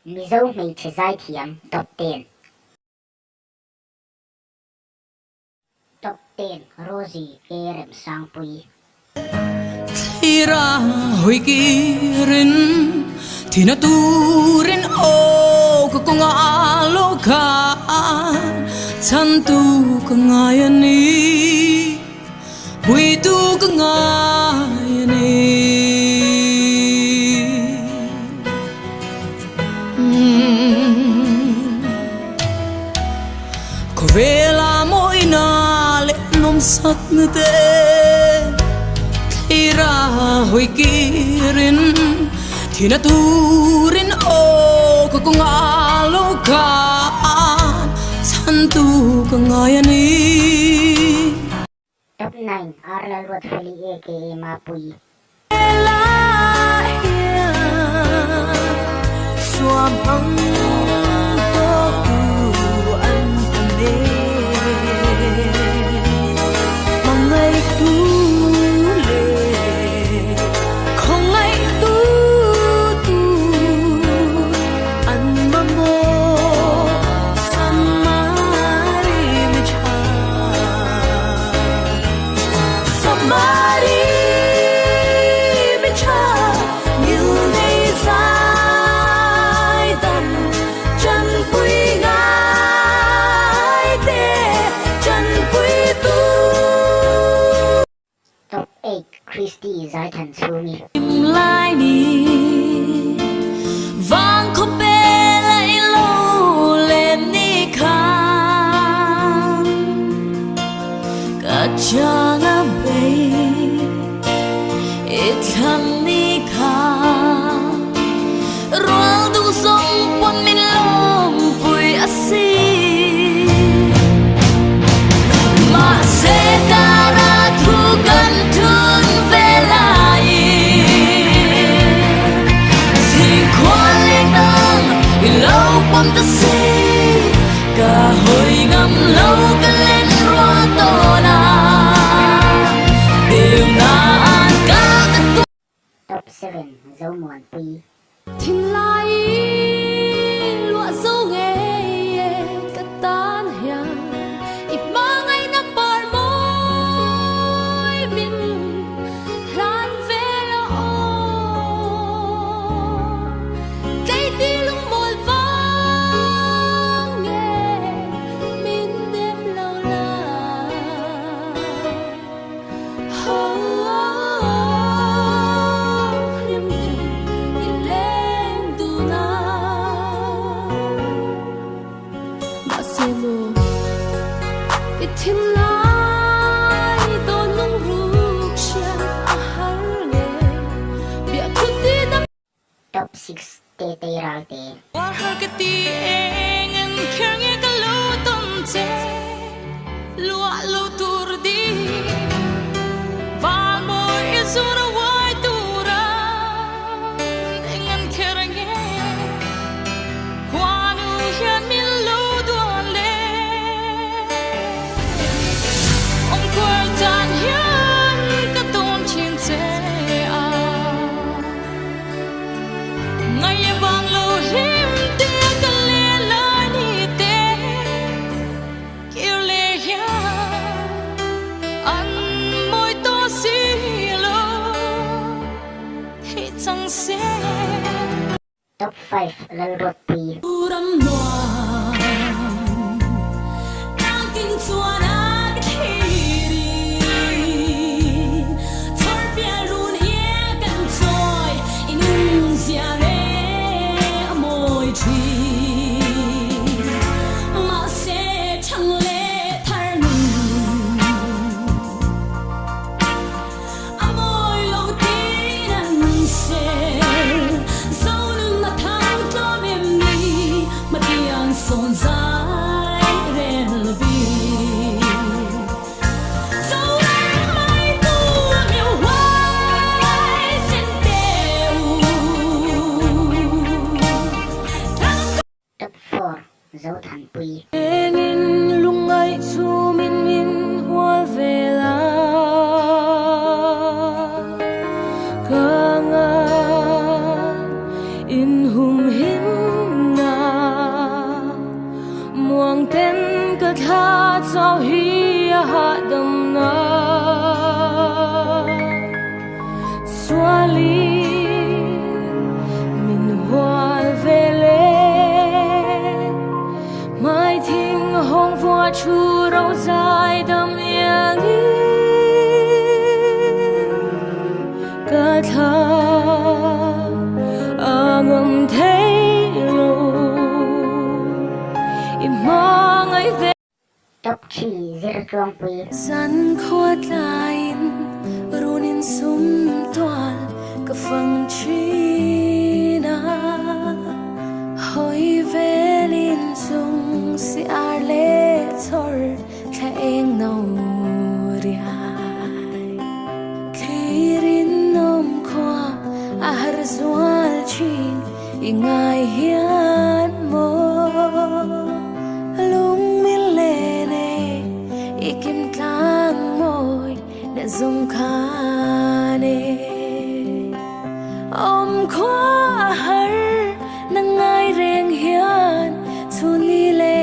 Mizo Hmeichhe Zaithiam top 10. Top 10 Rosie Kerem Sangpui. Ira hoi kirin Tina turin o kung alokan Santu kangayani Buitu kangayani Kovela mo inale nom sak ngete Ira hoi kirin Tina turin o kung alokan Santu kangayani Top 9 Arlal Watfali aka Mapui. Suam ang tokuan kami Mangay tule Kongay tutu An mamo Samari mecha Samari mecha Như ngày Zaithiam chân quy ngài tê chân quy tu Top 8 Christy Zaithiam Sumi. lại đi vang khóc bê lại lâu lên đi khăn cả cha ngã bê ít khăn đi khăn ruang du sông quân min lom vui asi mà sẽ cara thu gần thương về lại si khoan lên ngang lâu bom ta si cả hồi ngắm lâu cái lên ruang to na điều na cả cái Top 7 Dâu Muan Pui. Thiên lai lụa dâu nghe cất tan hiền ít ba ngày na par môi min lan về lo cây ti lung một vang nghe min đêm lâu la liêm tình nhìn lên tu na mà xem mồ ít thiên lai đón nung ruk sia har nghe bia khut đi đam Top 6 Tete Ralte. war har cái ti engen kher nghe cái lô tom che lua lo tur đi và môi isura wai tura engen kher nghe quanu hian min lo duan le ông quay chan hian ka ton chin che a ngày vang lo him te ka le la ni te kêu le ya an môi to si lo he chang se Top 5 Lalrot Pui. uram loa nang tin chuan a khiri thor pia run ye kan choi inung sia re amoi thi ma se chang le thar nu amoi lo tin an se sau lưng mà thang cho em đi mà tiếng son dài ren vi sau đây mai tu miêu hoài xin teu Top 4 Dâu Than Pui. engin lungay chu min min hoa về la kangan in hum hin top 3 zir tuang pui Gian khuất lain runin sum toan ka phang china hoi velin chung si arle chor tha eng no riai khirin nom khwa ahar zwal chin ingai hian mo lung min le ne ikim tlang moi na zung khane om khwa har na ngai reng hian chuni le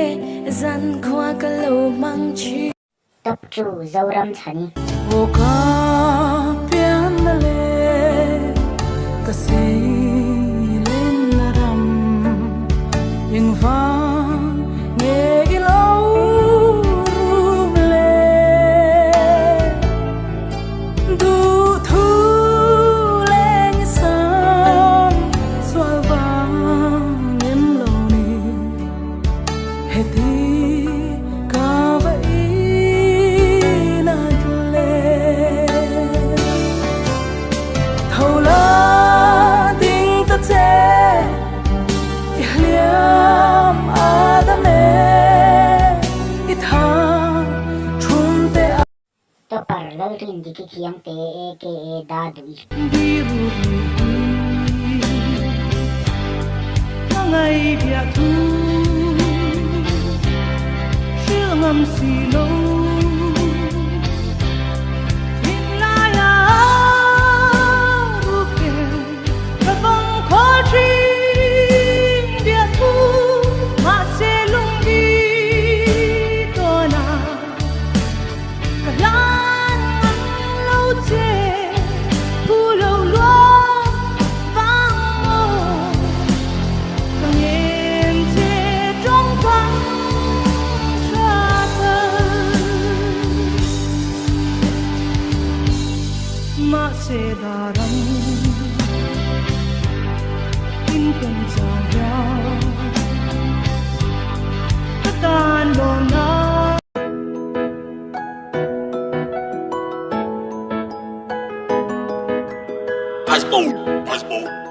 zan khwa ka lo mang chi top 2 zoram chani o ka pian na le ka se len na ram ing vang nghe ilo rum le du thu leng sang swal vang em lo ni he ti ka va i na le thâu la ding ta che liam adame ithang chum te topar lalrin diki khiang te aka dadui biru ngai bia thu sương âm xì lâu in la ya ruke ka bang kho chi bia thu ma se lung đi to na ka lan lâu che thu lâu loa vang mô ka nghen che trong vang ra thân ma se da rang in kan cha ya ka tan lo na Ice boat.